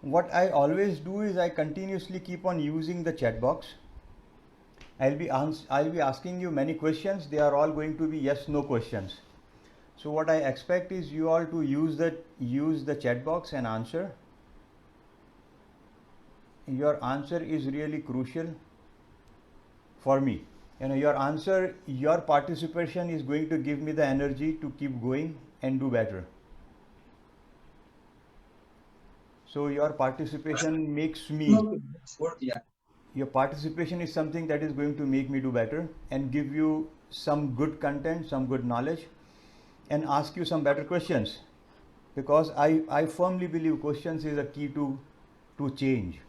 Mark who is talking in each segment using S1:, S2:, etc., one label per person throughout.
S1: what I always do is I continuously keep on using the chat box. I'll be asking you many questions. They are all going to be yes no questions. So what I expect is you all to use the chat box and answer. Your answer is really crucial for me. Your answer, your participation is going to give me the energy to keep going and do better. So your participation makes me,
S2: Okay, it's good. Yeah.
S1: your participation is something that is going to make me do better and give you some good content, some good knowledge, and ask you some better questions. Because I firmly believe questions is a key to change.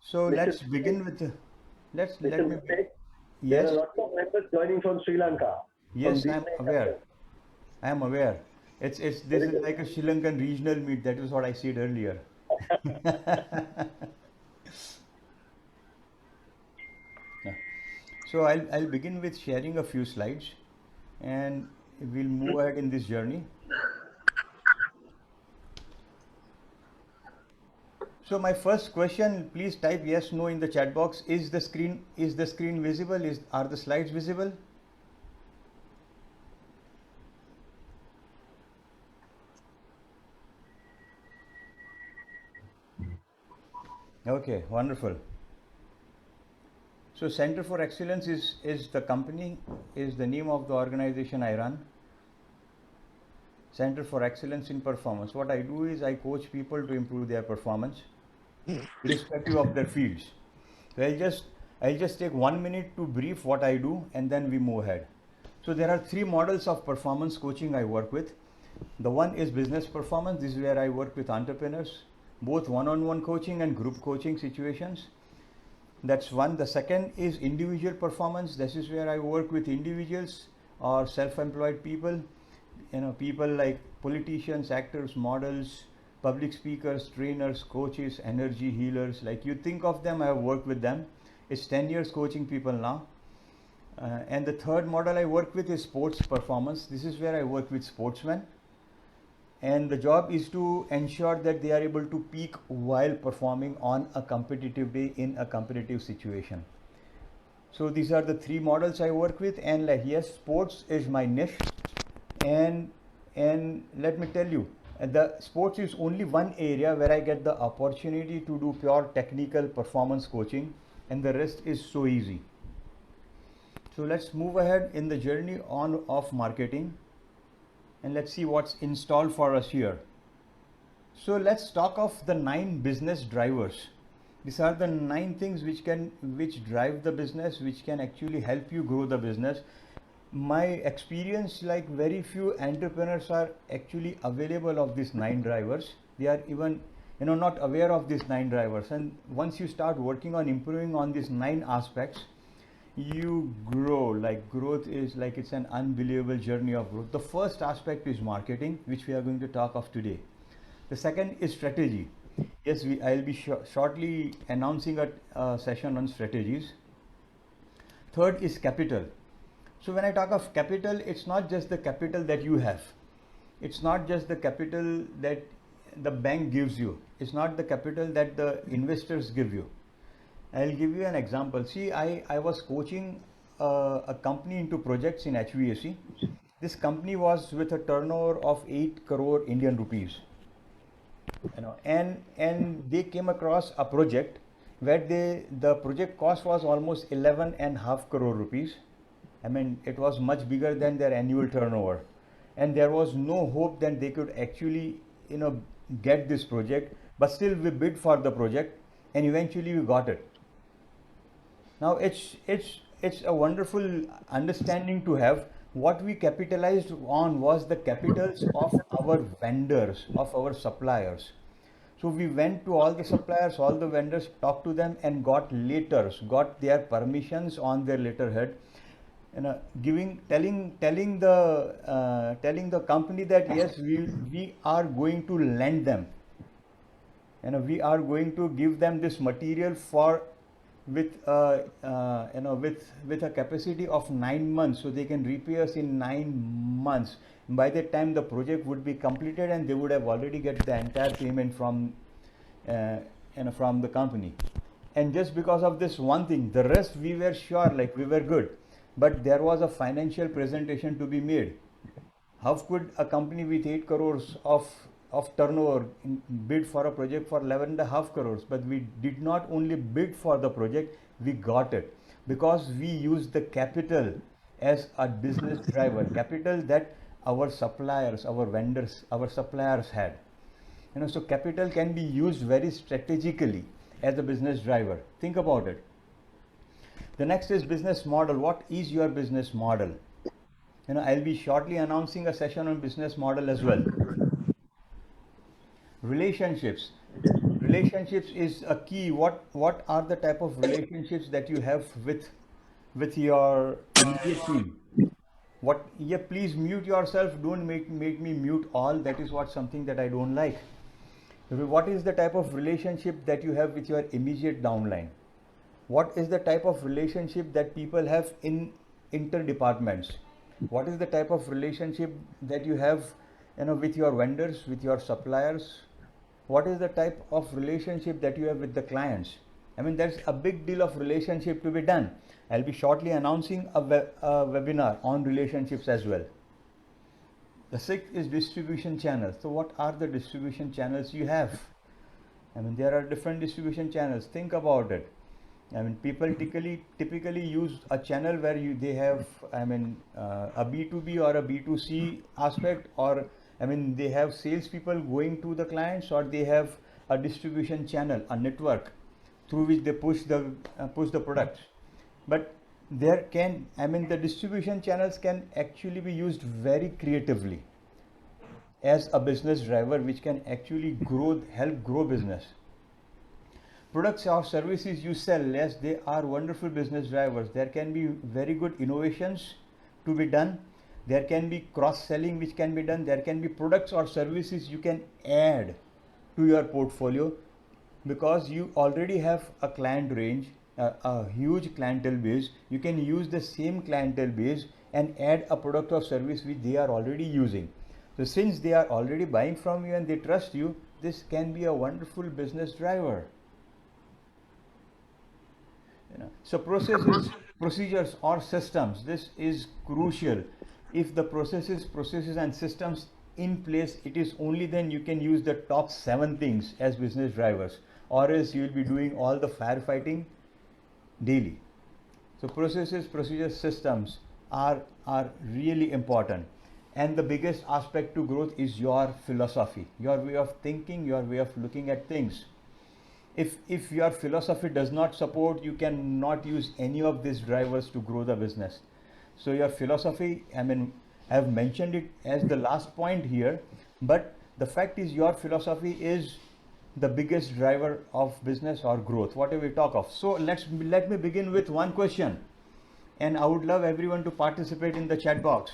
S1: So
S3: Mr.
S1: let's begin with the,
S3: Mr.
S1: let me be,
S3: Mithilesh, there are
S1: yes,
S3: lots of members joining from Sri Lanka, from
S1: yes,
S3: these
S1: I'm
S3: nine
S1: aware.
S3: countries.
S1: I am aware. It's this
S3: Very
S1: is
S3: good.
S1: like a Sri Lankan regional meet. That is what I said earlier. Yeah. So I'll begin with sharing a few slides, and we'll move ahead in this journey. So my first question, please type yes no in the chat box. Is the screen visible? Are the slides visible? Okay, wonderful. So Center for Excellence is the company, is the name of the organization I run. Center for Excellence in Performance. What I do is I coach people to improve their performance, irrespective of their fields. So I'll just take 1 minute to brief what I do, and then we move ahead. So there are three models of performance coaching I work with. The one is business performance. This is where I work with entrepreneurs, both one-on-one coaching and group coaching situations. That's one. The second is individual performance. This is where I work with individuals or self-employed people. People like politicians, actors, models, public speakers, trainers, coaches, energy healers. Like you think of them, I have worked with them. It's 10 years coaching people now. And the third model I work with is sports performance. This is where I work with sportsmen, and the job is to ensure that they are able to peak while performing on a competitive day in a competitive situation. So these are the three models I work with, and like yes, sports is my niche, and let me tell you, the sports is only one area where I get the opportunity to do pure technical performance coaching, and the rest is so easy. So let's move ahead in the journey on of marketing, and let's see what's installed for us here. So let's talk of the 9 business drivers. These are the 9 things which drive the business, which can actually help you grow the business. My experience, like very few entrepreneurs are actually available of these 9 drivers. They are even not aware of these 9 drivers. And once you start working on improving on these 9 aspects, you grow. Like growth is like it's an unbelievable journey of growth. The first aspect is marketing, which we are going to talk of today. The second is strategy. Yes, I'll be shortly announcing a session on strategies. Third is capital. So when I talk of capital, it's not just the capital that you have. It's not just the capital that the bank gives you. It's not the capital that the investors give you. I'll give you an example. See, I was coaching a company into projects in HVAC. This company was with a turnover of 8 crore Indian rupees. And they came across a project where the project cost was almost 11.5 crore rupees. I mean, it was much bigger than their annual turnover, and there was no hope that they could actually get this project. But still we bid for the project, and eventually we got it. Now it's a wonderful understanding to have. What we capitalized on was the capitals of our vendors, of our suppliers. So we went to all the suppliers, all the vendors, talked to them, and got letters, got their permissions on their letterhead, telling the company that yes, we are going to lend them, we are going to give them this material for with with a capacity of 9 months, so they can repay us in 9 months. by the time the project would be completed, and they would have already get the entire payment from from the company. And just because of this one thing, the rest we were sure, like we were good, but there was a financial presentation to be made. How could a company with 8 crores of turnover bid for a project for 11.5 crores? But we did not only bid for the project, we got it because we used the capital as a business driver, capital that our suppliers, our vendors, our suppliers had. So capital can be used very strategically as a business driver. Think about it. The next is business model. What is your business model? I'll be shortly announcing a session on business model as well. Relationships. Relationships is a key. What are the type of relationships that you have with your immediate team? What? Yeah, please mute yourself. Don't make me mute all. That is what something that I don't like. What is the type of relationship that you have with your immediate downline? What is the type of relationship that people have in inter-departments? What is the type of relationship that you have with your vendors, with your suppliers? What is the type of relationship that you have with the clients? There's a big deal of relationship to be done. I'll be shortly announcing a webinar on relationships as well. The sixth is distribution channels. So what are the distribution channels you have? There are different distribution channels. Think about it. People typically use a channel where they have a B2B or a B2C aspect, or they have salespeople going to the clients, or they have a distribution channel, a network through which they push the products. But there can the distribution channels can actually be used very creatively as a business driver, which can actually help grow business. Products or services you sell, yes, they are wonderful business drivers. There can be very good innovations to be done. There can be cross-selling which can be done. There can be products or services you can add to your portfolio because you already have a client range, a huge clientele base. You can use the same clientele base and add a product or service which they are already using. So since they are already buying from you and they trust you, this can be a wonderful business driver. So processes, procedures or systems, this is crucial. If the processes and systems in place, it is only then you can use the top 7 things as business drivers, or else you will be doing all the firefighting daily. So processes, procedures, systems are really important. And the biggest aspect to growth is your philosophy, your way of thinking, your way of looking at things. If your philosophy does not support, you cannot use any of these drivers to grow the business. So your philosophy, I have mentioned it as the last point here, but the fact is your philosophy is the biggest driver of business or growth, whatever we talk of. So let me begin with one question, and I would love everyone to participate in the chat box.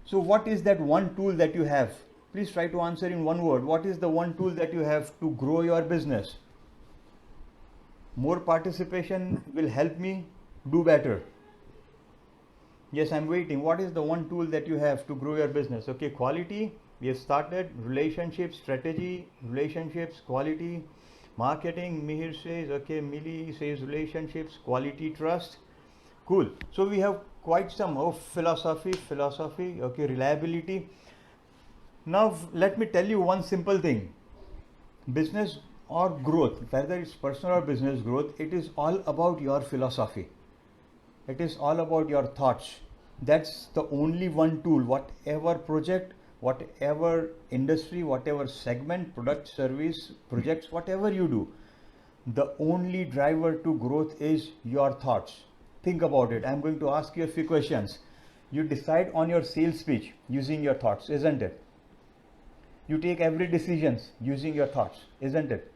S1: So what is that one tool that you have? Please try to answer in one word. What is the one tool that you have to grow your business? More participation will help me do better. Yes, I'm waiting. What is the one tool that you have to grow your business? Okay, quality, we have started. Relationships, strategy, relationships, quality, marketing. Mihir says, okay, Millie says relationships, quality, trust. Cool. So we have quite some philosophy, okay, reliability. Now let me tell you one simple thing. Business or growth, whether it's personal or business growth, it is all about your philosophy. It is all about your thoughts. That's the only one tool. Whatever project, whatever industry, whatever segment, product, service, projects, whatever you do, the only driver to growth is your thoughts. Think about it. I'm going to ask you a few questions. You decide on your sales pitch using your thoughts, isn't it? You take every decision using your thoughts, isn't it?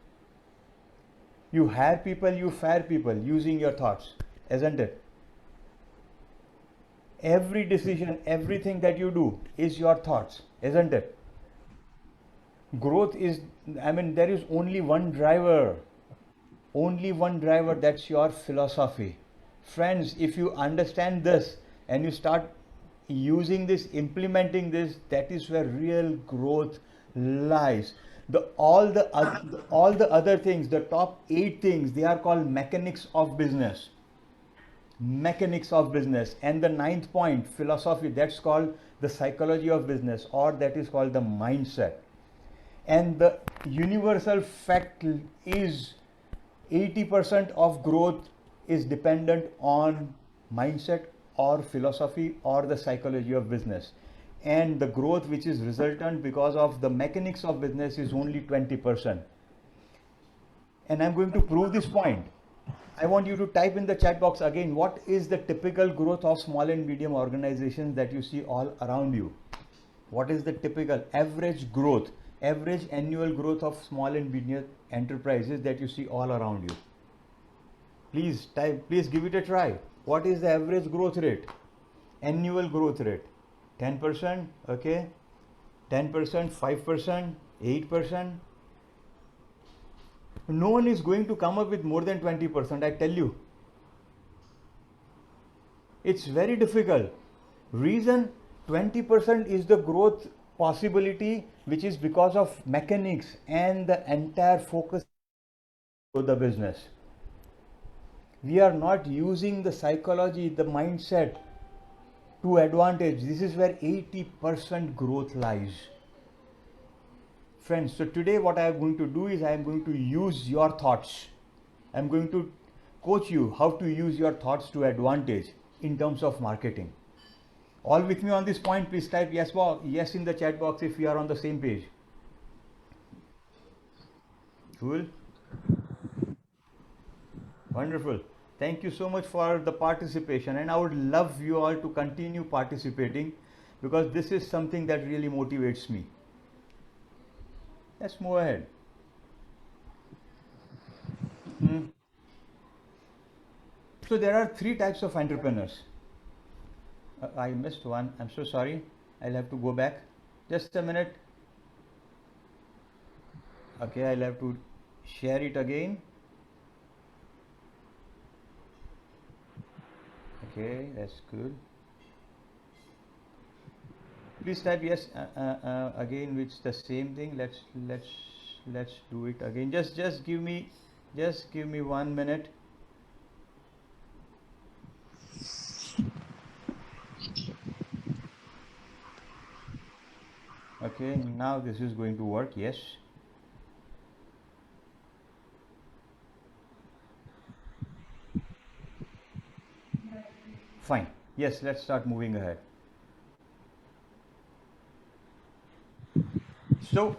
S1: You hire people, you fire people using your thoughts, isn't it? Every decision, everything that you do is your thoughts, isn't it? Growth is, there is only one driver, that's your philosophy. Friends, if you understand this and you start using this, implementing this, that is where real growth lies. All the other things, the top 8 things, they are called mechanics of business. Mechanics of business. And the ninth point, philosophy, that's called the psychology of business, or that is called the mindset. And the universal fact is 80% of growth is dependent on mindset or philosophy or the psychology of business, and the growth which is resultant because of the mechanics of business is only 20%. And I'm going to prove this point. I want you to type in the chat box again, what is the typical growth of small and medium organizations that you see all around you? What is the typical average growth, average annual growth of small and medium enterprises that you see all around you? Please type, please give it a try. What is the average growth rate? Annual growth rate? 10%, okay? 10%, 5%, 8%. No one is going to come up with more than 20%, I tell you. It's very difficult. Reason, 20% is the growth possibility, which is because of mechanics and the entire focus of the business. We are not using the psychology, the mindset to advantage. This is where 80% growth lies. Friends, so today what I am going to do is I am going to use your thoughts. I am going to coach you how to use your thoughts to advantage in terms of marketing. All with me on this point, please type yes in the chat box if we are on the same page. Cool. Wonderful. Thank you so much for the participation, and I would love you all to continue participating because this is something that really motivates me. Let's move ahead. So there are 3 types of entrepreneurs. I missed one. I'm so sorry. I'll have to go back. Just a minute. Okay, I'll have to share it again. Okay, that's good. Please type yes again, which the same thing. Let's do it again. Just give me 1 minute. Okay, now this is going to work. Yes. Fine. Yes, let's start moving ahead. So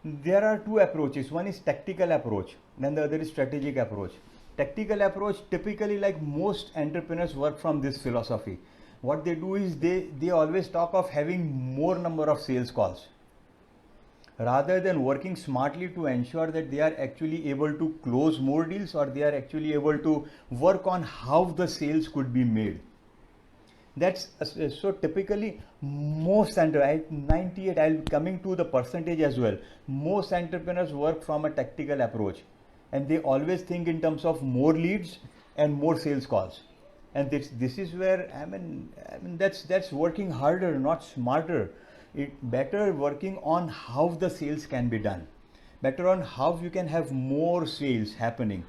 S1: there are 2 approaches. One is tactical approach, then the other is strategic approach. Tactical approach, typically, like most entrepreneurs work from this philosophy. What they do is they always talk of having more number of sales calls rather than working smartly to ensure that they are actually able to close more deals, or they are actually able to work on how the sales could be made. That's so typically most 98, I'll be coming to the percentage as well. Most entrepreneurs work from a tactical approach, and they always think in terms of more leads and more sales calls. And this is where I mean that's working harder, not smarter. It better working on how the sales can be done, better on how you can have more sales happening,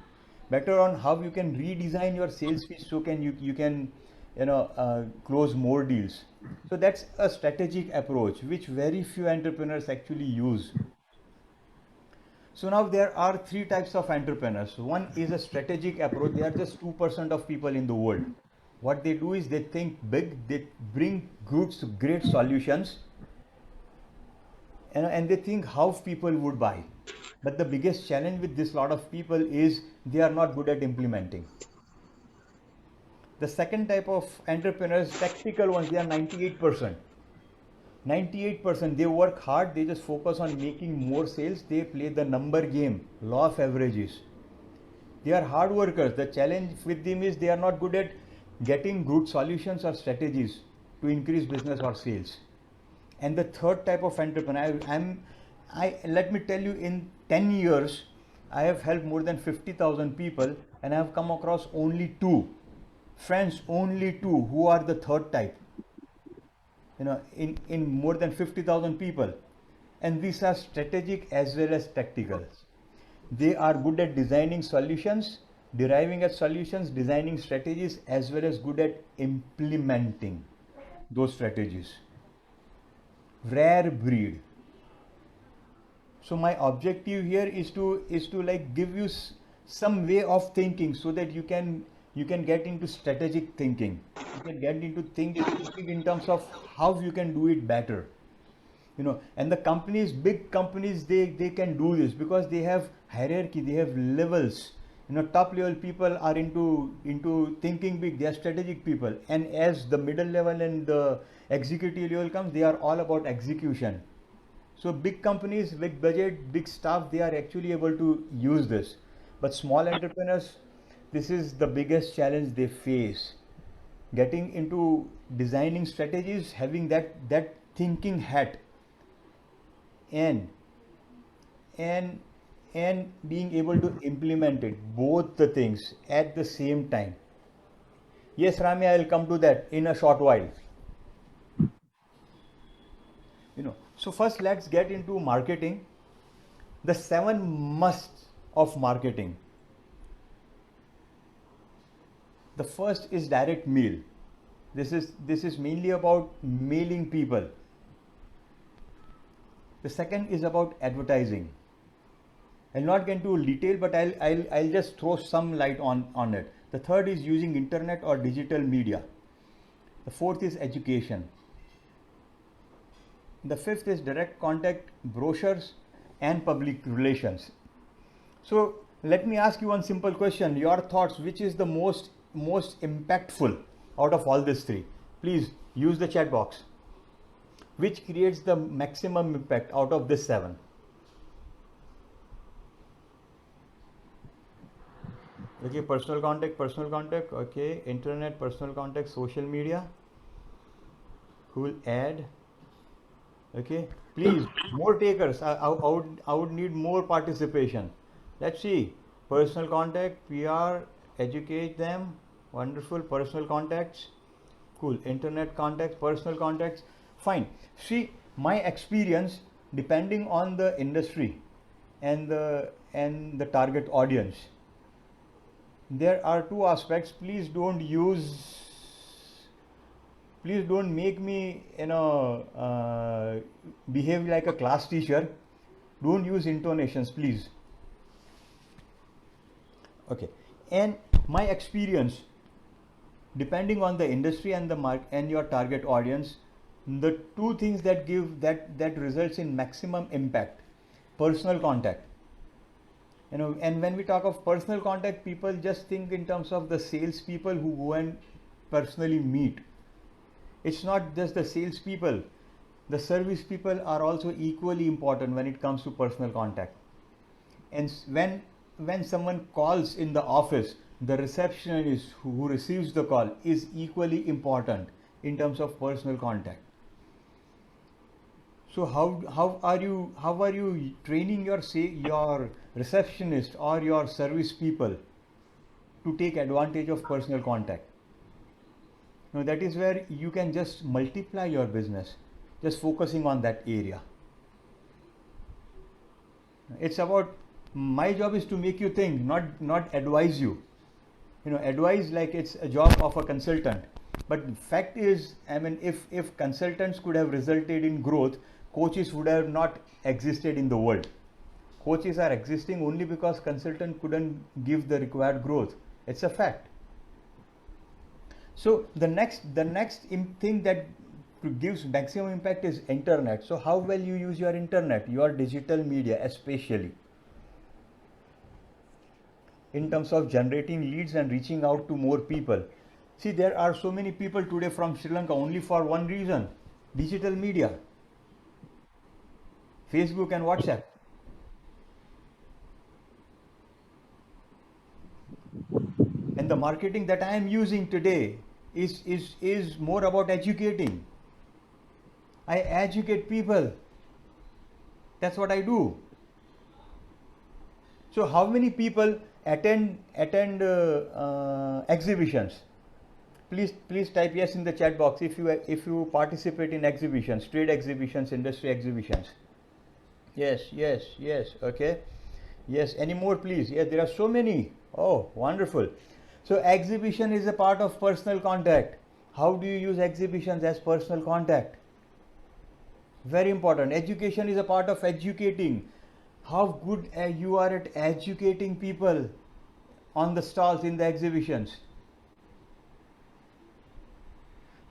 S1: better on how you can redesign your sales pitch so you can close more deals. So that's a strategic approach which very few entrepreneurs actually use. So now there are 3 types of entrepreneurs. One is a strategic approach. They are just 2% of people in the world. What they do is they think big, they bring great solutions, and they think how people would buy. But the biggest challenge with this lot of people is they are not good at implementing. The second type of entrepreneurs, tactical ones, they are 98%. 98%, they work hard, they just focus on making more sales, they play the number game, law of averages. They are hard workers. The challenge with them is they are not good at getting good solutions or strategies to increase business or sales. And the third type of entrepreneur, let me tell you, in 10 years, I have helped more than 50,000 people, and I have come across only 2. Friends, only 2 who are the third type. in more than 50,000 people, and these are strategic as well as tactical. They are good at designing solutions, deriving at solutions, designing strategies, as well as good at implementing those strategies. Rare breed. So my objective here is to like give you some way of thinking so that you can get into strategic thinking. You can get into thinking in terms of how you can do it better. And the companies, big companies, they can do this because they have hierarchy, they have levels. Top level people are into thinking big, they are strategic people, and as the middle level and the executive level comes, they are all about execution. So big companies, big budget, big staff, they are actually able to use this. But small entrepreneurs, this is the biggest challenge they face. Getting into designing strategies, having that thinking hat, and and and being able to implement it, both the things at the same time. Yes, Rami, I will come to that in a short while. So first let's get into marketing. The 7 musts of marketing. The first is direct mail. This is mainly about mailing people. The second is about advertising. I'll not get into detail, but I'll just throw some light on it. The third is using internet or digital media. The fourth is education. The fifth is direct contact, brochures, and public relations. So let me ask you one simple question. Your thoughts, which is the most impactful out of all these three? Please use the chat box. Which creates the maximum impact out of this 7? Okay, personal contact, okay, internet, personal contact, social media. Who will add? Okay, please, more takers. I would need more participation. Let's see. Personal contact, PR, educate them. Wonderful. Personal contacts. Cool. Internet contacts, personal contacts. Fine. See, my experience, depending on the industry and the target audience, there are 2 aspects. Please don't make me behave like a class teacher. Don't use intonations, please. Okay. And my experience, depending on the industry and the market and your target audience, the 2 things that give that results in maximum impact: personal contact. And when we talk of personal contact, people just think in terms of the sales people who go and personally meet. It's not just the sales people. The service people are also equally important when it comes to personal contact. And when someone calls in the office, the receptionist who receives the call is equally important in terms of personal contact. So how are you training your receptionist or your service people to take advantage of personal contact? Now that is where you can just multiply your business, just focusing on that area. It's about, my job is to make you think, not advise you. Advise like it's a job of a consultant. But fact is, I mean, if consultants could have resulted in growth, coaches would have not existed in the world. Coaches are existing only because consultant couldn't give the required growth. It's a fact. So the next thing that gives maximum impact is internet. So how well you use your internet, your digital media, especially in terms of generating leads and reaching out to more people. See, there are so many people today from Sri Lanka only for one reason: digital media, Facebook and WhatsApp. And the marketing that I am using today is more about educating. I educate people. That's what I do. So how many people attend exhibitions? Please type yes in the chat box if you participate in exhibitions, trade exhibitions, industry exhibitions. Yes. Okay. Yes. Any more, please? Yes, there are so many. Oh, wonderful. So exhibition is a part of personal contact. How do you use exhibitions as personal contact? Very important. Education is a part of educating. How good you are at educating people on the stalls in the exhibitions.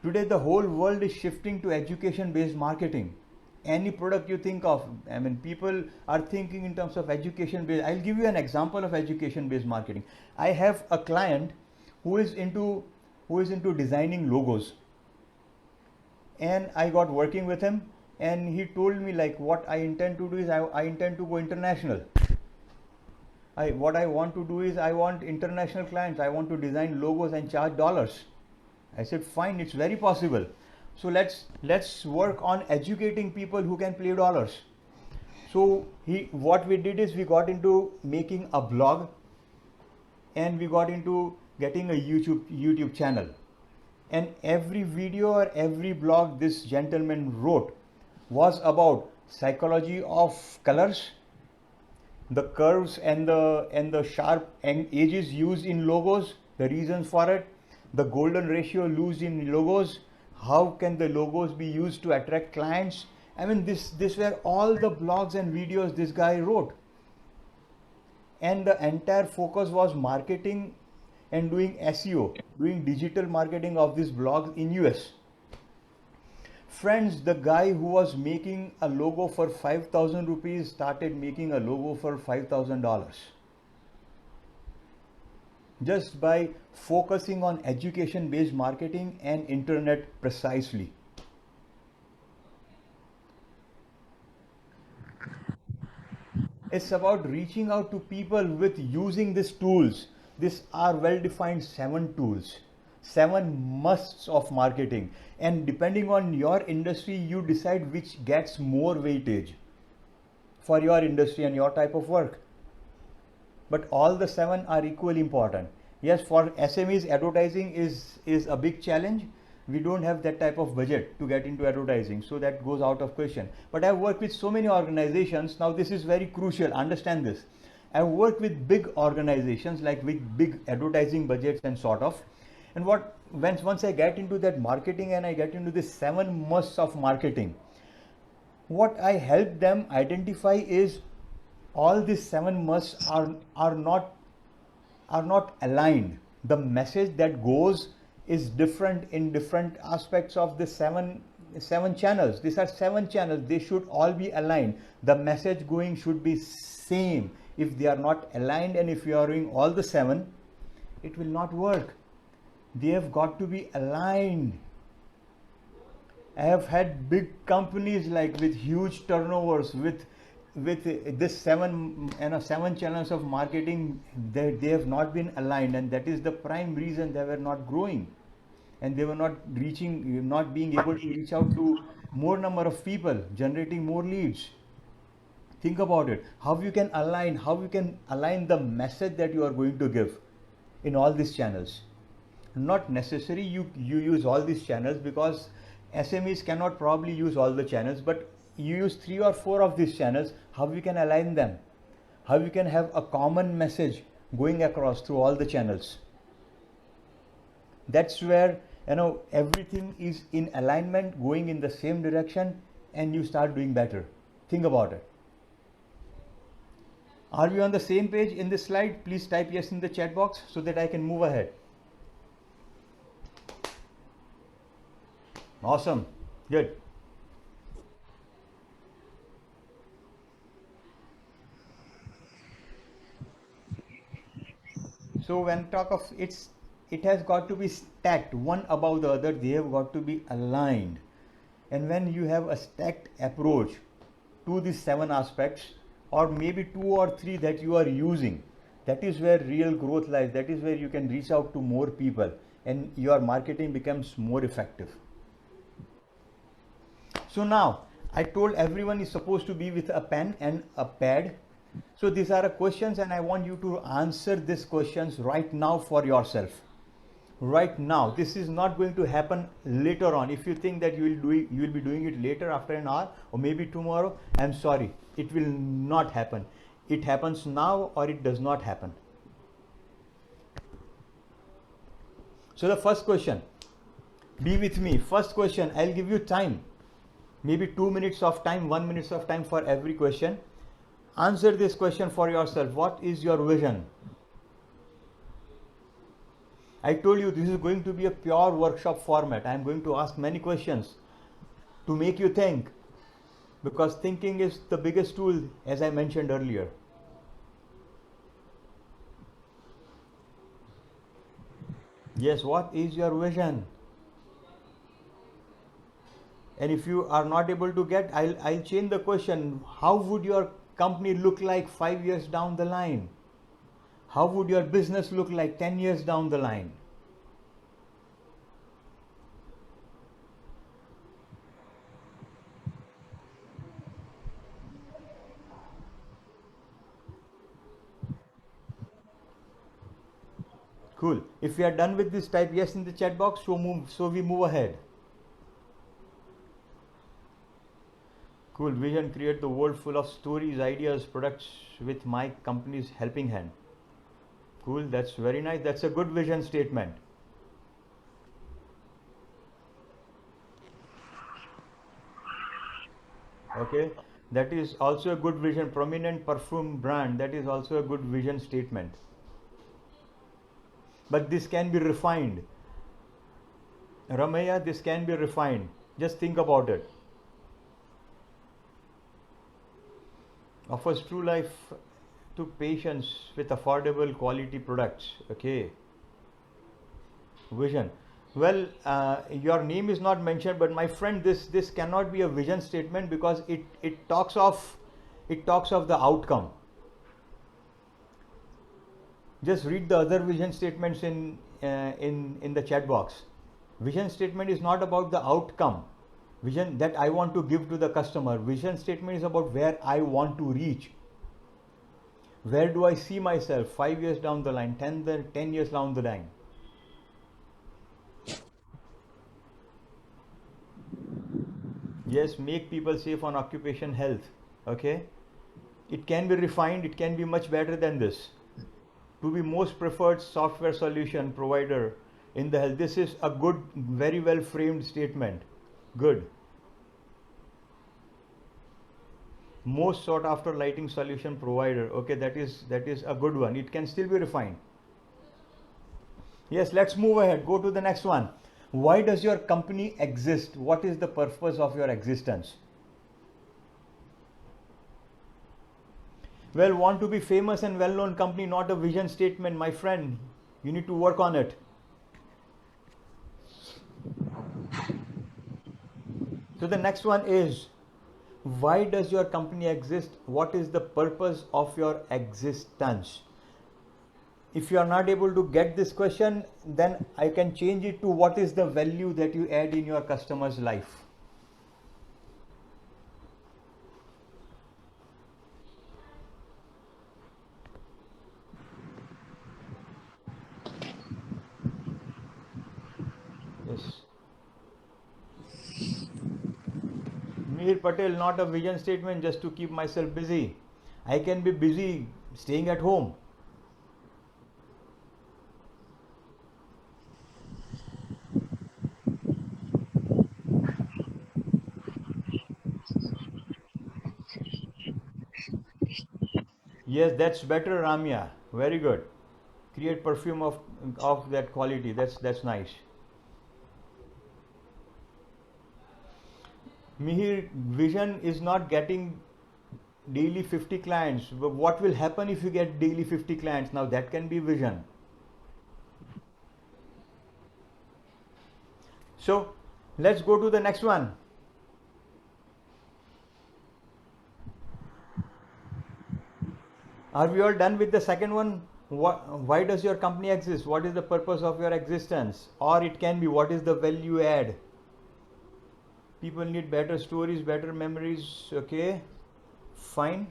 S1: Today, the whole world is shifting to education based marketing. Any product you think of, I mean, people are thinking in terms of education based. I'll give you an example of education based marketing. I have a client who is into designing logos, and I got working with him, and he told me like what I intend to do is I intend to go international. What I want to do is I want international clients. I want to design logos and charge dollars. I said, fine, it's very possible. So let's work on educating people who can play dollars. So what we did is we got into making a blog, and we got into getting a YouTube channel. And every video or every blog this gentleman wrote was about psychology of colors, the curves and the sharp edges used in logos, the reasons for it, the golden ratio used in logos, how can the logos be used to attract clients. I mean, this were all the blogs and videos this guy wrote, and the entire focus was marketing and doing SEO, doing digital marketing of these blogs in US. Friends, the guy who was making a logo for 5,000 rupees started making a logo for $5,000 just by focusing on education based marketing and internet precisely. It's about reaching out to people with using these tools. These are well defined 7 tools, 7 musts of marketing, and depending on your industry you decide which gets more weightage for your industry and your type of work. But all the 7 are equally important. Yes, for SMEs advertising is a big challenge. We don't have that type of budget to get into advertising, so that goes out of question. But I've worked with so many organizations. Now this is very crucial, understand this. I've worked with big organizations like with big advertising budgets and sort of. And once I get into that marketing and I get into the 7 musts of marketing, what I help them identify is all these 7 musts are not aligned. The message that goes is different in different aspects of the seven channels. These are 7 channels. They should all be aligned. The message going should be same. If they are not aligned, and if you are doing all the 7, it will not work. They have got to be aligned. I have had big companies like with huge turnovers with this 7 channels of marketing. They have not been aligned, and that is the prime reason they were not growing, and they were not being able to reach out to more number of people, generating more leads. Think about it, how you can align the message that you are going to give in all these channels. Not necessary you use all these channels, because SMEs cannot probably use all the channels, but you use 3 or 4 of these channels. How you can align them, how you can have a common message going across through all the channels. That's where everything is in alignment, going in the same direction, and you start doing better. Think about it. Are we on the same page in this slide? Please type yes in the chat box so that I can move ahead. Awesome. Good. So when talk of it has got to be stacked one above the other. They have got to be aligned. And when you have a stacked approach to these 7 aspects, or maybe 2 or 3 that you are using, that is where real growth lies. That is where you can reach out to more people and your marketing becomes more effective. So now I told everyone is supposed to be with a pen and a pad. So these are questions, and I want you to answer these questions right now for yourself. right now. This is not going to happen later on. If you think that you will be doing it later after an hour or maybe tomorrow, I'm sorry, it will not happen. It happens now or it does not happen. So the first question, be with me. First question, I'll give you time, maybe 2 minutes of time, 1 minute of time for every question. Answer this question for yourself. What is your vision? I told you this is going to be a pure workshop format. I am going to ask many questions to make you think, because thinking is the biggest tool, as I mentioned earlier. Yes, what is your vision? And if you are not able to get, I'll change the question. How would your company look like 5 years down the line? How would your business look like 10 years down the line? Cool. If we are done with this, type yes in the chat box, so we move ahead. Cool. Vision, create the world full of stories, ideas, products with my company's helping hand. Cool. That's very nice. That's a good vision statement. Okay. That is also a good vision. Prominent perfume brand. That is also a good vision statement. But this can be refined. Ramaya, this can be refined. Just think about it. Offers true life to patients with affordable quality products. Okay. Vision. Well, your name is not mentioned, but my friend, this cannot be a vision statement, because it talks of the outcome. Just read the other vision statements in the chat box. Vision statement is not about the outcome. Vision that I want to give to the customer. Vision statement is about where I want to reach. Where do I see myself 5 years down the line, 10 years down the line? Yes, make people safe on occupation health. Okay. It can be refined. It can be much better than this. To be most preferred software solution provider in the health. This is a good, very well framed statement. Good. Most sought after lighting solution provider. Okay, that is a good one. It can still be refined. Yes, let's move ahead. Go to the next one. Why does your company exist? What is the purpose of your existence? Well, want to be famous and well-known company, not a vision statement, my friend. You need to work on it. So the next one is, why does your company exist? What is the purpose of your existence? If you are not able to get this question, then I can change it to, what is the value that you add in your customer's life? Yes. Mihir Patel, not a vision statement, just to keep myself busy. I can be busy staying at home. Yes, that's better, Ramya. Very good. Create perfume of that quality. That's nice. Mihir, vision is not getting daily 50 clients. But what will happen if you get daily 50 clients? Now that can be vision. So let's go to the next one. Are we all done with the second one? Why does your company exist? What is the purpose of your existence? Or it can be, what is the value add? People need better stories, better memories. Okay, fine.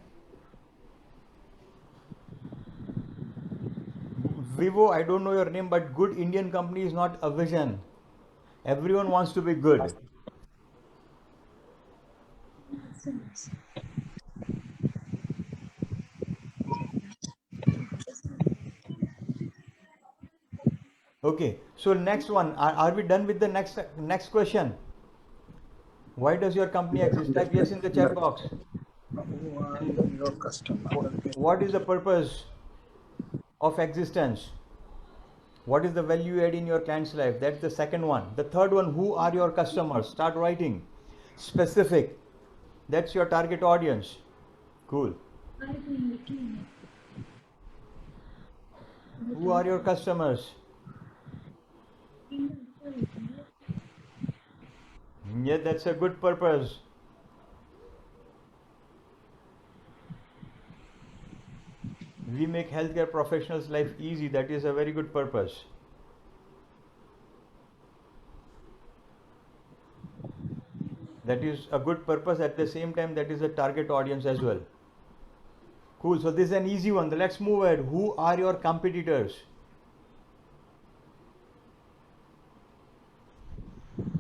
S1: Vivo, I don't know your name, but good Indian company is not a vision. Everyone wants to be good. Okay, so next one. Are we done with the next question? Why does your company exist? Type yes in the chat box.
S2: Who are your customer?
S1: What is the purpose of existence? What is the value add in your client's life? That's the second one. The third one, who are your customers? Start writing. Specific. That's your target audience. Cool. Who are your customers? Yeah, that's a good purpose. We make healthcare professionals' life easy. That is a very good purpose. That is a good purpose. At the same time, that is a target audience as well. Cool. So this is an easy one. Let's move ahead. Who are your competitors?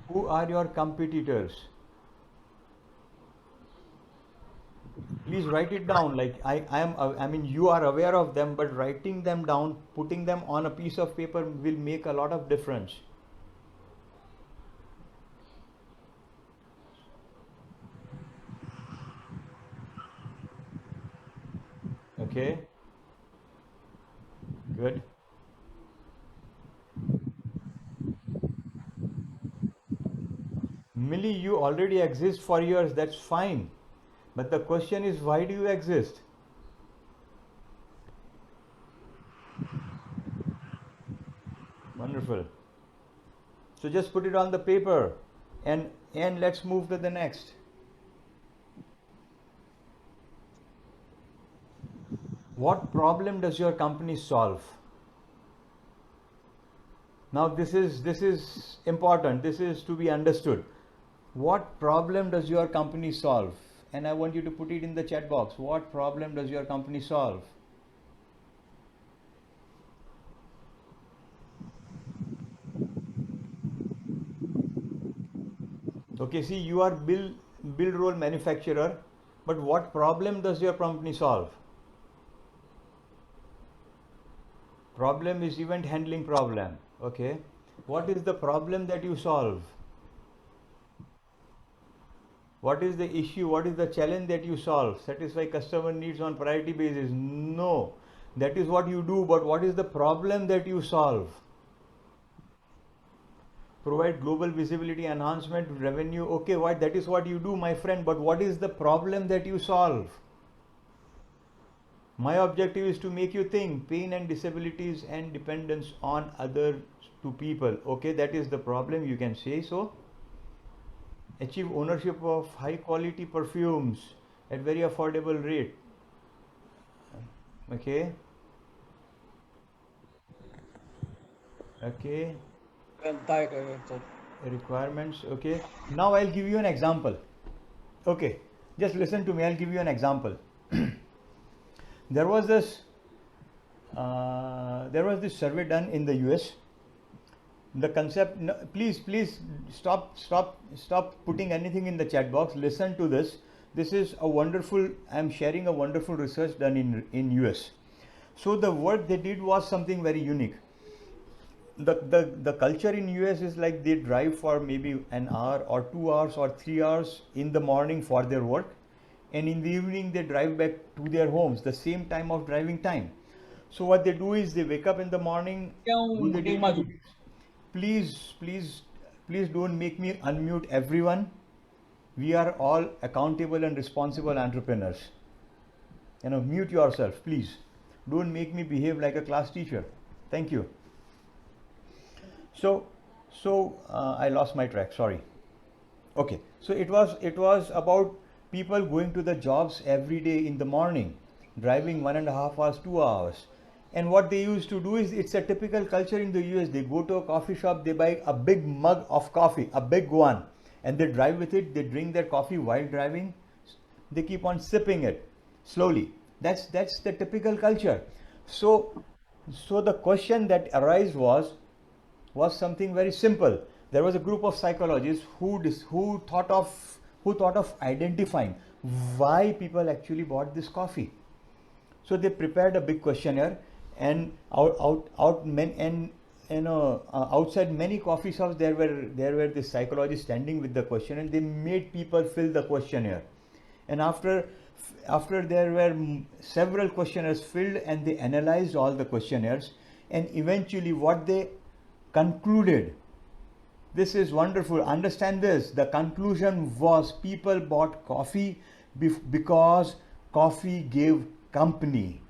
S1: Who are your competitors? Please write it down. Like I mean, you are aware of them, but writing them down, putting them on a piece of paper will make a lot of difference. Okay. Good. Millie, you already exist for years. That's fine. But the question is, why do you exist? Wonderful. So just put it on the paper and let's move to the next. What problem does your company solve? Now this is important. This is to be understood. What problem does your company solve? And I want you to put it in the chat box. What problem does your company solve? Okay, see, you are build roll manufacturer, but what problem does your company solve? Problem is event handling problem. Okay, what is the problem that you solve? What is the issue? What is the challenge that you solve? Satisfy customer needs on priority basis. No, that is what you do, but what is the problem that you solve? Provide global visibility, enhancement, revenue. Okay, what that is what you do, my friend, but what is the problem that you solve? My objective is to make you think pain and disabilities and dependence on other to people. Okay, that is the problem, you can say so. Achieve ownership of high quality perfumes at very affordable rate. Okay. Okay. Requirements. Okay. Now I'll give you an example. Okay. Just listen to me. I'll give you an example. There was this survey done in the US. The concept, no, please stop putting anything in the chat box. Listen to this. This is a wonderful, I'm sharing a wonderful research done in US. So the work they did was something very unique. The culture in US is like they drive for maybe an hour or 2 hours or 3 hours in the morning for their work, and in the evening they drive back to their homes, the same time of driving time. So what they do is they wake up in the morning, do the daily duties. Please don't make me unmute everyone. We are all accountable and responsible entrepreneurs. Mute yourself, please. Don't make me behave like a class teacher. Thank you. So I lost my track, sorry. Okay, so it was about people going to the jobs every day in the morning, driving 1.5 hours, 2 hours. And what they used to do is, it's a typical culture in the US. They go to a coffee shop, they buy a big mug of coffee, a big one, and they drive with it. They drink their coffee while driving. They keep on sipping it slowly. That's the typical culture. So So the question that arose was something very simple. There was a group of psychologists who thought of identifying why people actually bought this coffee. So they prepared a big questionnaire, and outside many coffee shops there were the psychologists standing with the question, and they made people fill the questionnaire. And after there were several questionnaires filled, and they analyzed all the questionnaires, and eventually what they concluded, this is wonderful, understand this, the conclusion was people bought coffee because coffee gave company.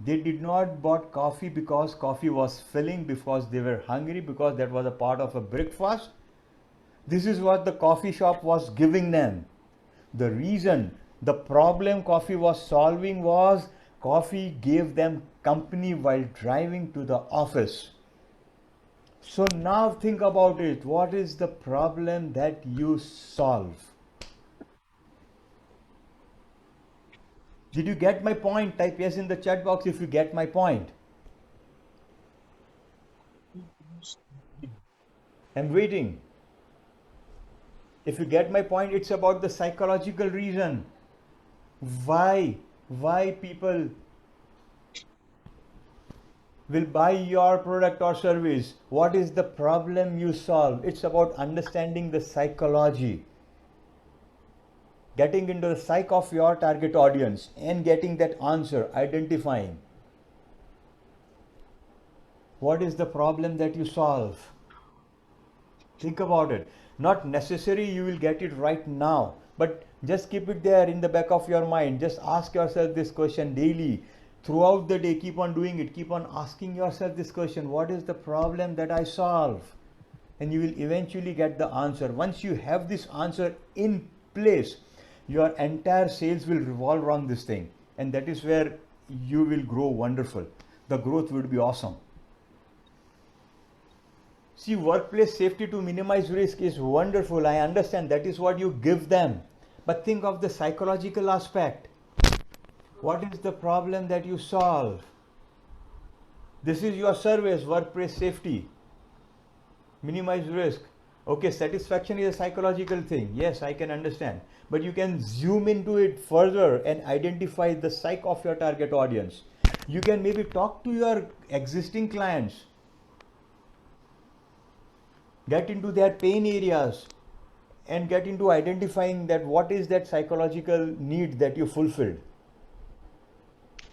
S1: They did not bought coffee because coffee was filling, because they were hungry, because that was a part of a breakfast. This is what the coffee shop was giving them. The reason, the problem coffee was solving was coffee gave them company while driving to the office. So now think about it. What is the problem that you solve? Did you get my point? Type yes in the chat box if you get my point. I'm waiting. If you get my point, it's about the psychological reason. Why people will buy your product or service? What is the problem you solve? It's about understanding the psychology, getting into the psyche of your target audience and getting that answer, identifying what is the problem that you solve. Think about it. Not necessary you will get it right now, but just keep it there in the back of your mind. Just ask yourself this question daily. Throughout the day, keep on doing it. Keep on asking yourself this question: what is the problem that I solve? And you will eventually get the answer. Once you have this answer in place, your entire sales will revolve around this thing. And that is where you will grow wonderful. The growth would be awesome. See, workplace safety to minimize risk is wonderful. I understand that is what you give them. But think of the psychological aspect. What is the problem that you solve? This is your service, workplace safety. Minimize risk. Okay, satisfaction is a psychological thing. Yes, I can understand. But you can zoom into it further and identify the psyche of your target audience. You can maybe talk to your existing clients, get into their pain areas, and get into identifying that what is that psychological need that you fulfilled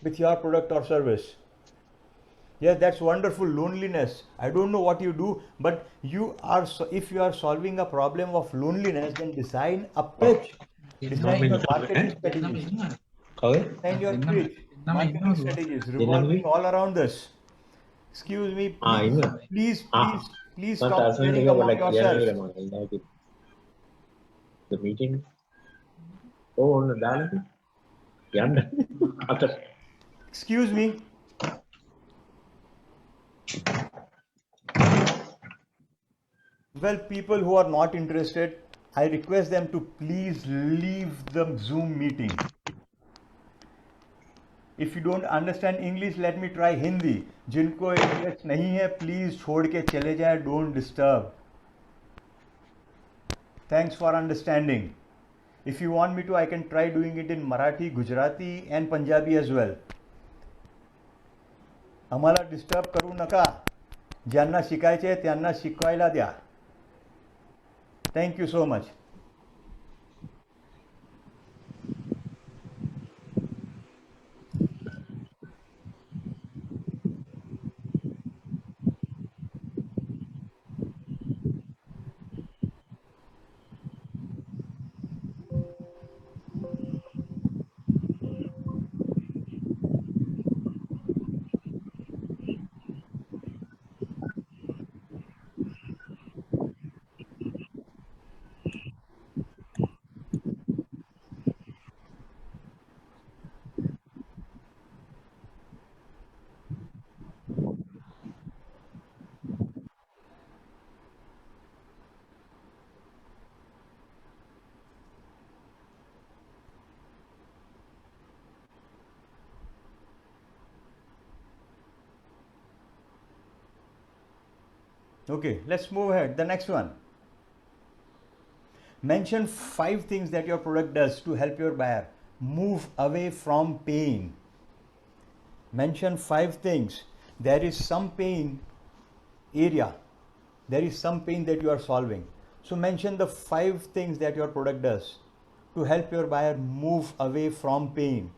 S1: with your product or service. Yes, that's wonderful. Loneliness, I don't know what you do, but if you are solving a problem of loneliness, then design a pitch, design your marketing strategies, design your pitch, marketing strategies revolving all around this. Excuse me, please stop sharing among yourselves.
S4: The meeting. Oh, on the dialogue. Yeah.
S1: Excuse me. Well, people who are not interested, I request them to please leave the Zoom meeting. If you don't understand English, let me try Hindi. जिनको interest नहीं है, please छोड़ के चले जाए. Don't disturb. Thanks for understanding. If you want me to, I can try doing it in Marathi, Gujarati, and Punjabi as well. आम्हाला disturb करू नका. ज्यांना शिकायचे त्यांना शिकवायला द्या. Thank you so much. Okay, let's move ahead. The next one. Mention 5 things that your product does to help your buyer move away from pain. Mention 5 things. There is some pain area. There is some pain that you are solving. So mention the 5 things that your product does to help your buyer move away from pain.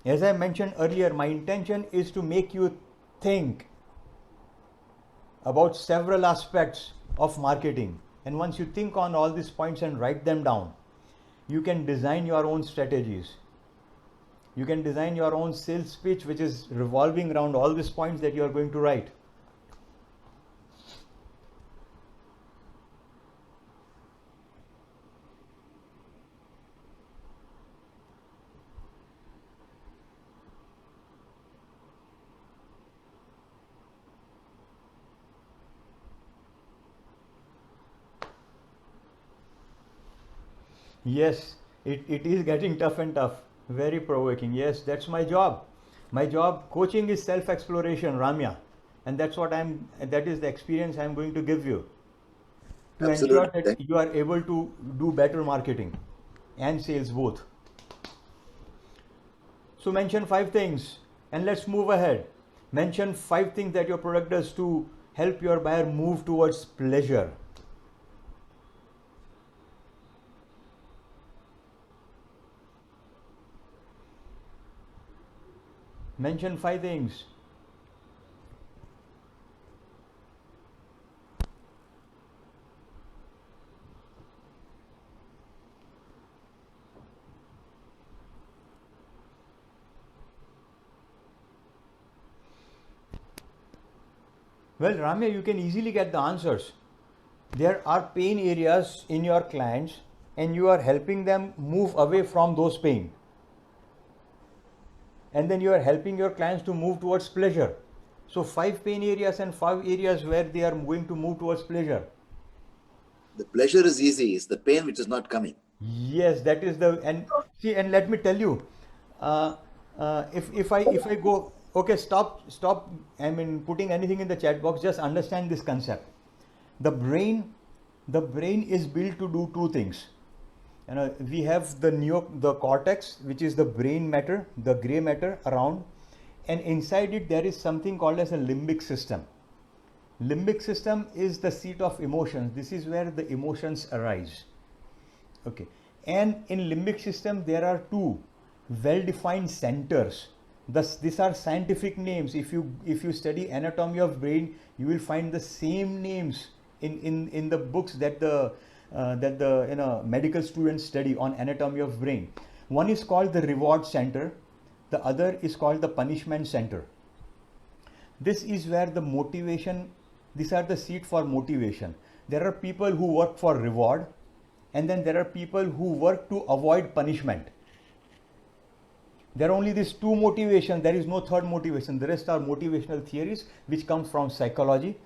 S1: As I mentioned earlier, my intention is to make you think about several aspects of marketing. And once you think on all these points and write them down, you can design your own strategies. You can design your own sales pitch, which is revolving around all these points that you are going to write. Yes, it is getting tough and tough. Very provoking. Yes, that's my job. My job, coaching is self-exploration, Ramya. And that is the experience I'm going to give you to ensure
S5: Absolutely.
S1: that you are able to do better marketing and sales both. So mention 5 things and let's move ahead. Mention 5 things that your product does to help your buyer move towards pleasure. Mention 5 things. Well, Ramya, you can easily get the answers. There are pain areas in your clients and you are helping them move away from those pain. And then you are helping your clients to move towards pleasure. So 5 pain areas and 5 areas where they are going to move towards pleasure.
S5: The pleasure is easy, it's the pain which is not coming.
S1: Yes, that is the and see and let me tell you, uh, if I go okay, stop. I mean putting anything in the chat box. Just understand this concept. The brain, the brain is built to do 2 things. You know, we have the cortex, which is the brain matter, the gray matter around, and inside it there is something called as a limbic system. Limbic system is the seat of emotions. This is where the emotions arise. Okay, and in limbic system there are 2 well-defined centers. These are scientific names. If you study anatomy of brain, you will find the same names in the books that the medical students study on anatomy of brain. One is called the reward center, the other is called the punishment center. This is where the motivation, these are the seat for motivation. There are people who work for reward, and then there are people who work to avoid punishment. There are only these 2 motivations. There is no third motivation. The rest are motivational theories which come from psychology,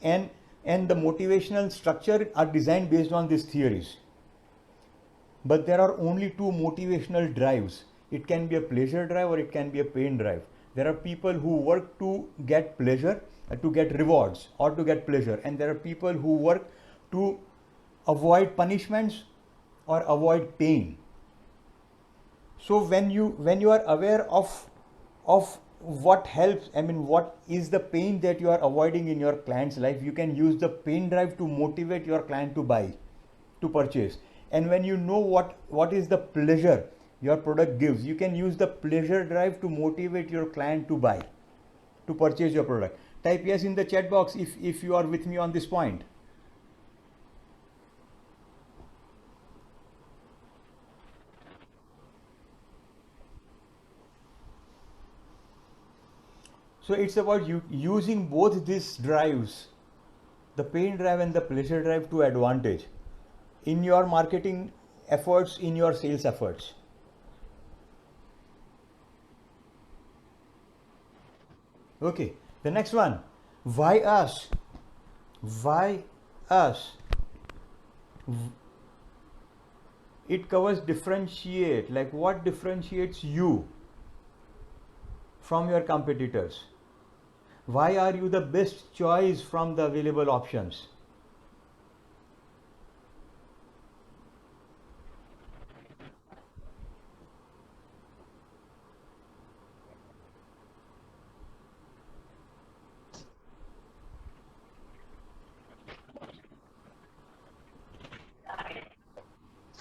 S1: and the motivational structure are designed based on these theories. But there are only 2 motivational drives. It can be a pleasure drive or it can be a pain drive. There are people who work to get pleasure, to get rewards or to get pleasure, and there are people who work to avoid punishments or avoid pain. So when you are aware of what helps, I mean what is the pain that you are avoiding in your client's life, you can use the pain drive to motivate your client to buy, to purchase. And when you know what is the pleasure your product gives, you can use the pleasure drive to motivate your client to buy, to purchase your product. Type yes in the chat box if you are with me on this point. So it's about using both these drives, the pain drive and the pleasure drive, to advantage in your marketing efforts, in your sales efforts. Okay, the next one. Why us? Why us? It covers differentiate, like what differentiates you from your competitors. Why are you the best choice from the available options?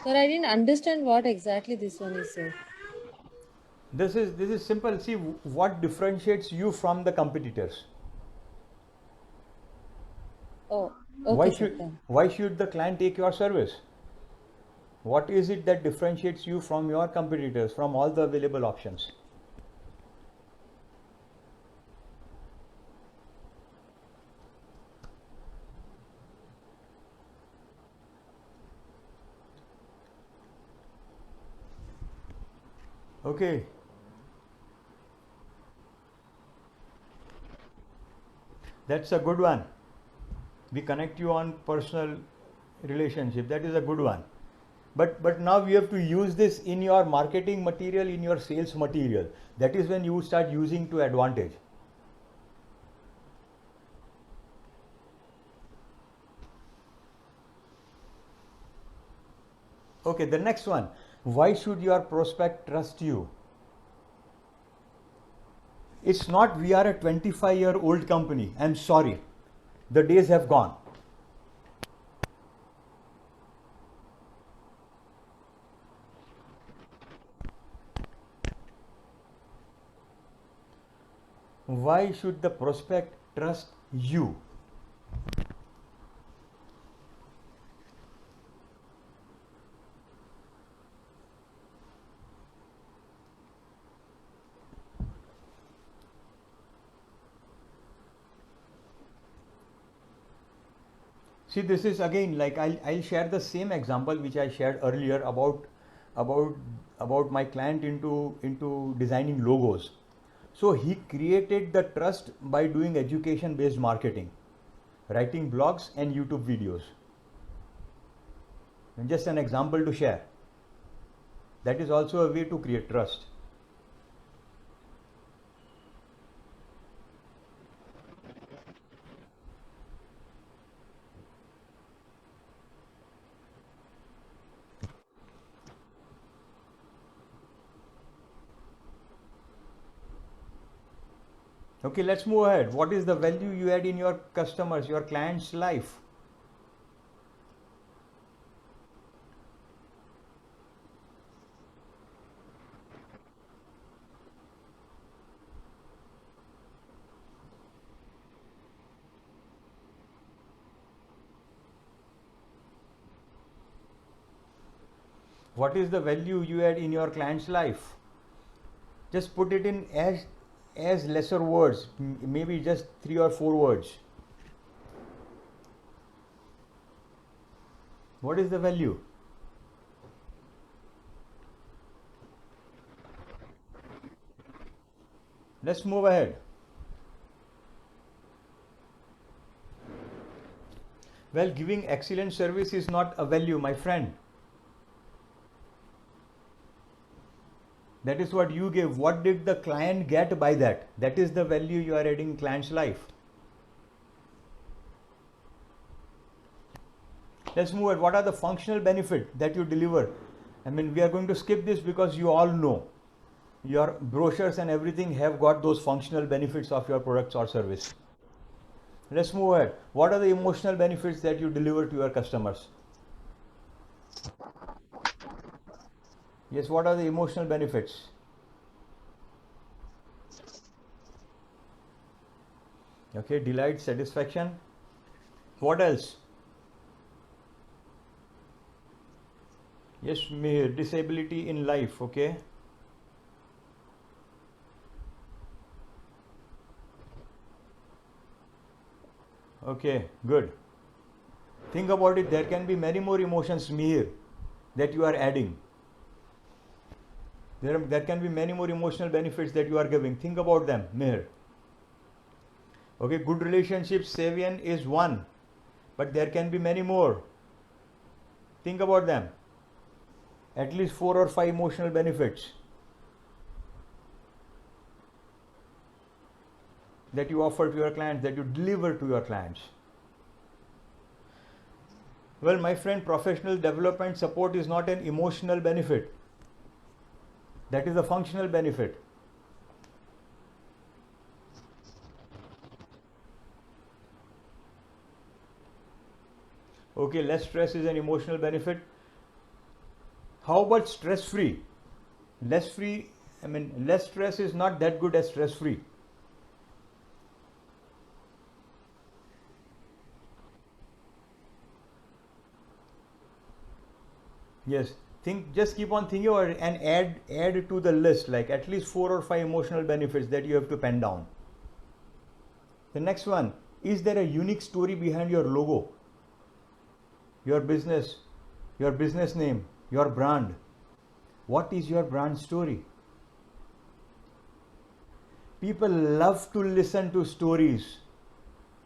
S6: Sir, I didn't understand what exactly this one is, sir.
S1: This is simple. See what differentiates you from the competitors.
S6: Oh,
S1: Why
S6: okay, sir.
S1: should
S6: Done.
S1: why should the client take your service? What is it that differentiates you from your competitors, from all the available options? Okay. That's a good one. We connect you on personal relationship. That is a good one. But now you have to use this in your marketing material, in your sales material. That is when you start using to advantage. Okay, the next one. Why should your prospect trust you? It's not we are a 25-year-old company. I'm sorry. The days have gone. Why should the prospect trust you? See, this is again like I'll share the same example which I shared earlier about about my client into designing logos. So he created the trust by doing education based marketing, writing blogs and YouTube videos. And just an example to share. That is also a way to create trust. Okay, let's move ahead. What is the value you add in your customers, your client's life? What is the value you add in your client's life? Just put it in as lesser words, maybe just 3 or 4 words. What is the value? Let's move ahead. Well, giving excellent service is not a value, my friend. That is what you give. What did the client get by that? That is the value you are adding in client's life. Let's move ahead. What are the functional benefits that you deliver? I mean, we are going to skip this because you all know. Your brochures and everything have got those functional benefits of your products or service. Let's move ahead. What are the emotional benefits that you deliver to your customers? Yes, what are the emotional benefits? Okay, delight, satisfaction. What else? Yes, disability in life. Okay. Okay, good. Think about it. There can be many more emotions, Mihir, that you are adding. There can be many more emotional benefits that you are giving. Think about them, Mihir. Okay, good relationships, Savian is one, but there can be many more. Think about them. At least 4 or 5 emotional benefits. that you offer to your clients, that you deliver to your clients? Well, my friend, professional development support is not an emotional benefit. That is a functional benefit. Okay, less stress is an emotional benefit. How about stress free? Less stress is not that good as stress free. Yes, just keep on thinking about it and add to the list, like at least 4 or 5 emotional benefits that you have to pen down. The next one, is there a unique story behind your logo, your business name, your brand? What is your brand story? People love to listen to stories.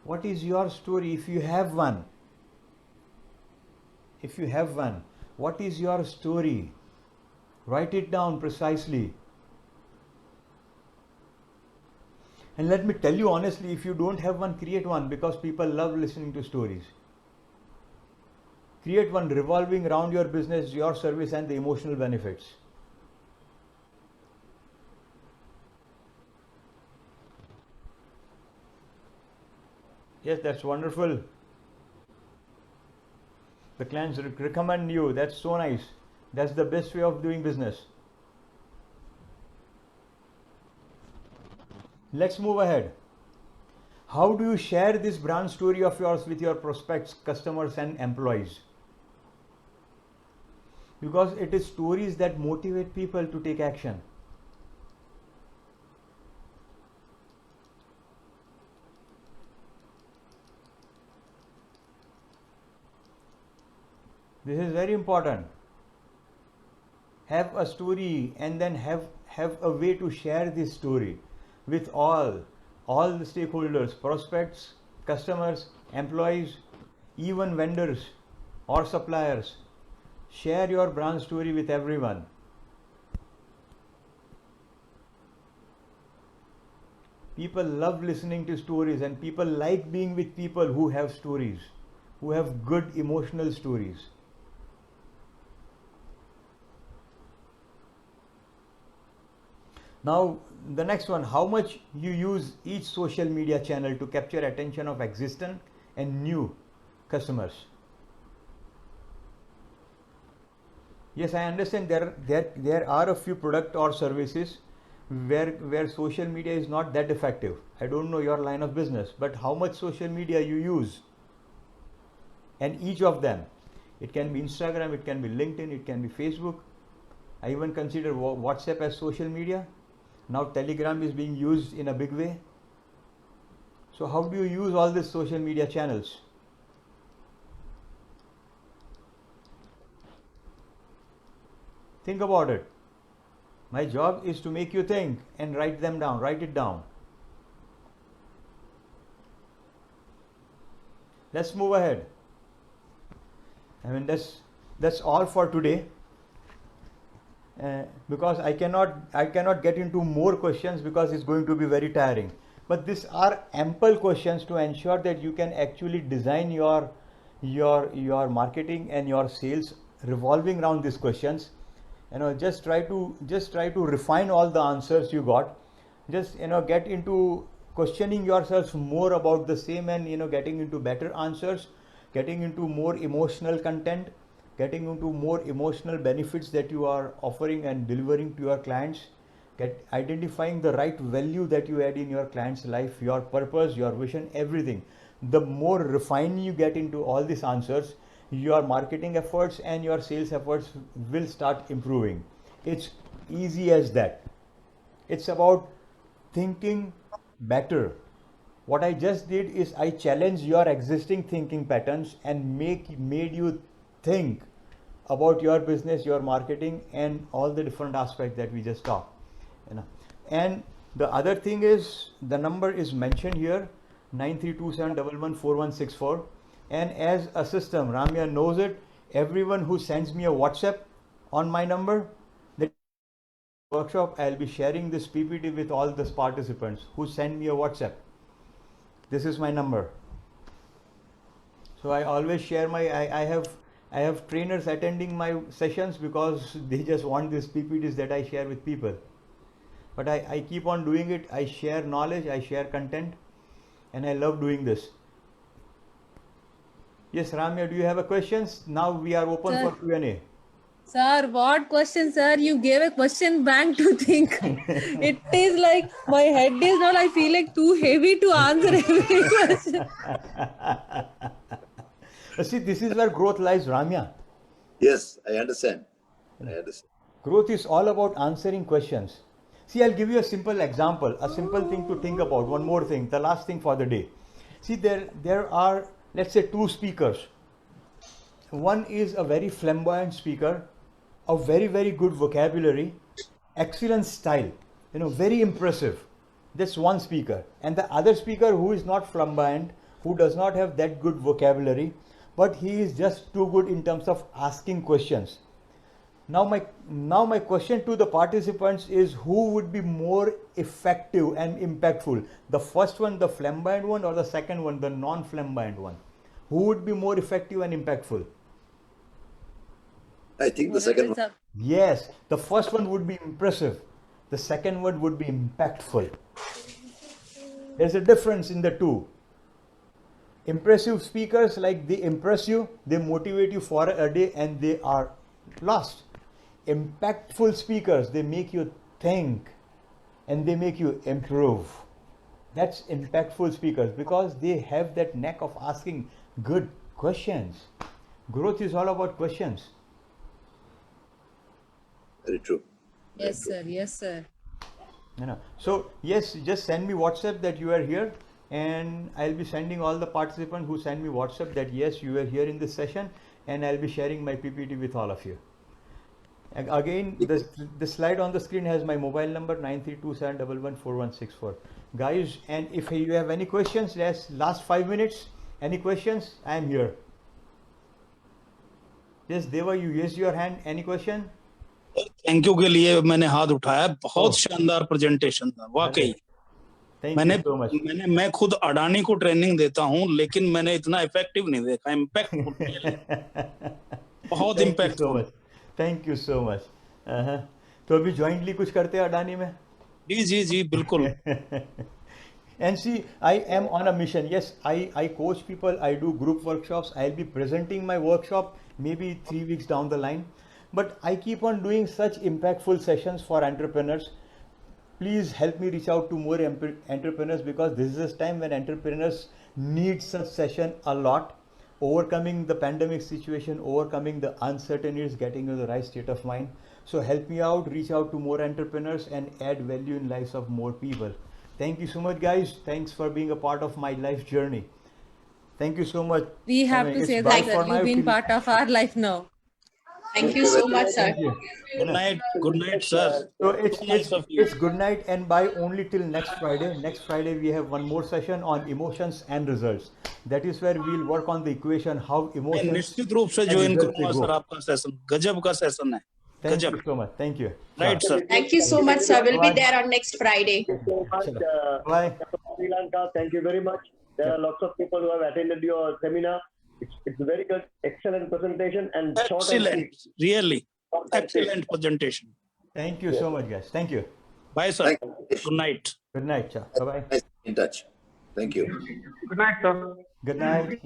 S1: What is your story, if you have one? What is your story? Write it down precisely. And let me tell you honestly, if you don't have one, create one, because people love listening to stories. Create one revolving around your business, your service, and the emotional benefits. Yes, that's wonderful. The clients recommend you. That's so nice. That's the best way of doing business. Let's move ahead. How do you share this brand story of yours with your prospects, customers, and employees? Because it is stories that motivate people to take action. This is very important. Have a story and then have a way to share this story with all the stakeholders, prospects, customers, employees, even vendors or suppliers. Share your brand story with everyone. People love listening to stories, and people like being with people who have stories, who have good emotional stories. Now, the next one, how much you use each social media channel to capture attention of existing and new customers. Yes, I understand there are a few product or services where social media is not that effective. I don't know your line of business, but how much social media you use, and each of them, it can be Instagram, it can be LinkedIn, it can be Facebook. I even consider WhatsApp as social media. Now Telegram is being used in a big way. So how do you use all these social media channels? Think about it. My job is to make you think and write them down. Write it down. Let's move ahead. That's all for today. Because I cannot get into more questions because it's going to be very tiring. But these are ample questions to ensure that you can actually design your marketing and your sales revolving around these questions. Just try to refine all the answers you got. Just get into questioning yourselves more about the same, and getting into better answers, getting into more emotional content, getting into more emotional benefits that you are offering and delivering to your clients, identifying the right value that you add in your client's life, your purpose, your vision, everything. The more refined you get into all these answers, your marketing efforts and your sales efforts will start improving. It's easy as that. It's about thinking better. What I just did is I challenged your existing thinking patterns and made you think about your business, your marketing, and all the different aspects that we just talked. And the other thing is, the number is mentioned here, 9327114164. And as a system, Ramya knows it. Everyone who sends me a WhatsApp on my number, that workshop, I'll be sharing this PPT with all the participants who send me a WhatsApp. This is my number. So I always share my, I have trainers attending my sessions because they just want these PPTs that I share with people. But I keep on doing it. I share knowledge, I share content, and I love doing this. Yes, Ramya, do you have a questions? Now we are open
S6: Sir.
S1: for Q&A.
S6: Sir, what question, sir? You gave a question bank to think. It is like my head is not, I feel like too heavy to answer every question.
S1: See, this is where growth lies, Ramya.
S5: Yes, I understand. I understand.
S1: Growth is all about answering questions. See, I'll give you a simple example, a simple thing to think about. One more thing, the last thing for the day. See, there are, let's say, two speakers. One is a very flamboyant speaker, a very good vocabulary, excellent style, very impressive. That's one speaker. And the other speaker who is not flamboyant, who does not have that good vocabulary, but he is just too good in terms of asking questions. Now my question to the participants is, who would be more effective and impactful? The first one, the flamboyant one, or the second one, the non-flamboyant one? Who would be more effective and impactful?
S5: I think the second one.
S1: Yes, the first one would be impressive. The second one would be impactful. There's a difference in the two. Impressive speakers, like, they impress you, they motivate you for a day, and they are lost. Impactful speakers, they make you think and they make you improve. That's impactful speakers, because they have that knack of asking good questions. Growth is all about questions.
S5: Very true.
S6: Yes, sir. Yes, sir.
S1: So yes, just send me WhatsApp that you are here, and I'll be sending all the participants who send me WhatsApp that yes, you are here in this session, and I'll be sharing my PPT with all of you. Again, the slide on the screen has my mobile number 9327114164. Guys, and if you have any questions, last 5 minutes, any questions, I am here. Yes, Deva, you raised your hand. Any question?
S2: Thank you के लिए मैंने हाथ उठाया. बहुत शानदार presentation था वाकई. मैं खुद अडानी को ट्रेनिंग देता हूं, लेकिन मैंने इतना इफेक्टिव नहीं देखा. इम्पैक्टफुल, बहुत impactful.
S1: Thank you so much. तो अभी जॉइंटली कुछ करते हैं अडानी में?
S2: जी बिल्कुल.
S1: And see, I am on a mission. Yes, I coach people, I do group workshops. I'll be presenting my workshop maybe 3 weeks down the line. But I keep on doing such impactful sessions for entrepreneurs. Please help me reach out to more entrepreneurs, because this is a time when entrepreneurs need such session a lot. Overcoming the pandemic situation, overcoming the uncertainties, getting to the right state of mind. So help me out, reach out to more entrepreneurs and add value in lives of more people. Thank you so much, guys. Thanks for being a part of my life journey. Thank you so much.
S6: We have to say that, sir. You've been part of our life now.
S7: Thank you so much, sir.
S2: Good night, sir.
S1: So it's good night, and bye only till next Friday. Next Friday we have one more session on emotions and results. That is where we'll work on the equation how emotions.
S2: निश्चित रूप से join करूंगा sir आपका session. गजब का session है.
S1: Thank you so much. Thank you.
S2: Right, sir.
S7: Thank you so much, sir. We'll be there on next Friday.
S3: Thank you so much.
S1: Bye.
S3: Sri Lanka, thank you very much. There are lots of people who have attended your seminar. It's very good, excellent presentation and short.
S2: Excellent, really excellent presentation.
S1: Thank you so much, guys. Thank you.
S2: Bye, sir.
S5: Thank you.
S2: Good night.
S1: Good night. Bye bye.
S5: Nice in touch. Thank you.
S8: Good night, sir.
S1: Good night. Yes.